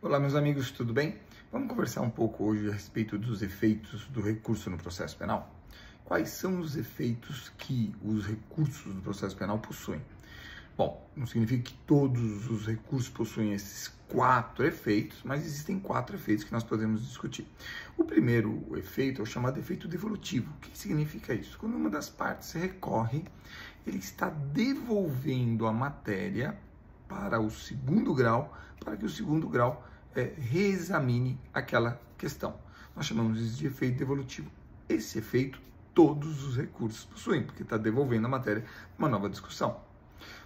Olá, meus amigos, tudo bem? Vamos conversar um pouco hoje a respeito dos efeitos do recurso no processo penal. Quais são os efeitos que os recursos do processo penal possuem? Bom, não significa que todos os recursos possuem esses 4 efeitos, mas existem 4 efeitos que nós podemos discutir. O primeiro efeito é o chamado efeito devolutivo. O que significa isso? Quando uma das partes recorre, ele está devolvendo a matéria para o segundo grau, para que o segundo grau reexamine aquela questão. Nós chamamos isso de efeito devolutivo. Esse efeito todos os recursos possuem, porque está devolvendo a matéria para uma nova discussão.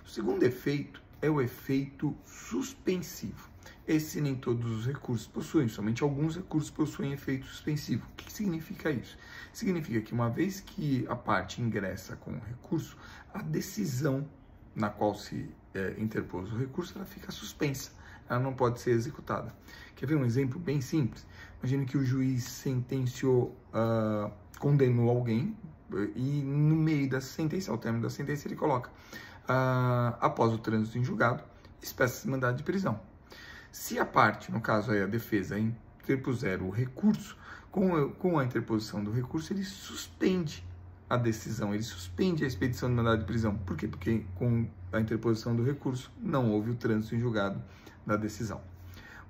O segundo efeito é o efeito suspensivo. Esse nem todos os recursos possuem, somente alguns recursos possuem efeito suspensivo. O que significa isso? Significa que uma vez que a parte ingressa com o recurso, a decisão na qual se interpôs o recurso, ela fica suspensa, ela não pode ser executada. Quer ver um exemplo bem simples? Imagine que o juiz sentenciou, condenou alguém e no meio da sentença, ao término da sentença, ele coloca, após o trânsito em julgado, espécie-se mandado de prisão. Se a parte, no caso aí a defesa, interpuser o recurso, com a interposição do recurso, ele suspende a decisão, ele suspende a expedição do mandado de prisão. Por quê? Porque com a interposição do recurso não houve o trânsito em julgado da decisão.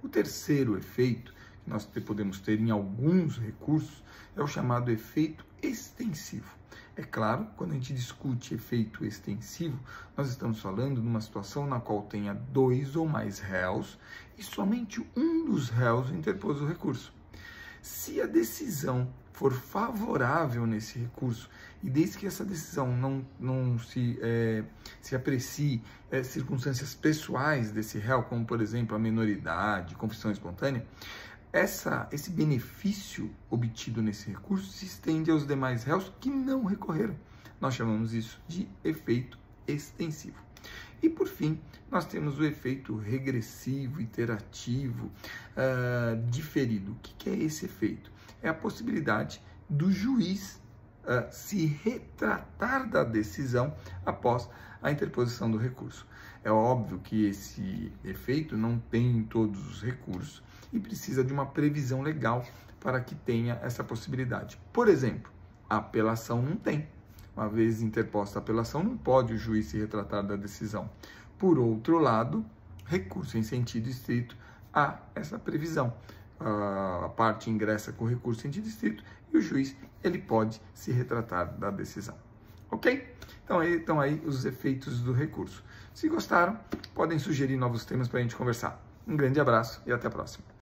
O terceiro efeito que nós podemos ter em alguns recursos é o chamado efeito extensivo. É claro, quando a gente discute efeito extensivo, nós estamos falando de uma situação na qual tenha 2 ou mais réus e somente um dos réus interpôs o recurso. Se a decisão for favorável nesse recurso, e desde que essa decisão não se aprecie circunstâncias pessoais desse réu, como por exemplo a menoridade, confissão espontânea, esse benefício obtido nesse recurso se estende aos demais réus que não recorreram. Nós chamamos isso de efeito extensivo. E por fim, nós temos o efeito regressivo, iterativo, diferido. O que é esse efeito? É a possibilidade do juiz se retratar da decisão após a interposição do recurso. É óbvio que esse efeito não tem em todos os recursos e precisa de uma previsão legal para que tenha essa possibilidade. Por exemplo, a apelação não tem. Uma vez interposta a apelação, não pode o juiz se retratar da decisão. Por outro lado, recurso em sentido estrito, há essa previsão. A parte ingressa com recurso em sentido estrito e o juiz ele pode se retratar da decisão. Ok? Então estão aí os efeitos do recurso. Se gostaram, podem sugerir novos temas para a gente conversar. Um grande abraço e até a próxima.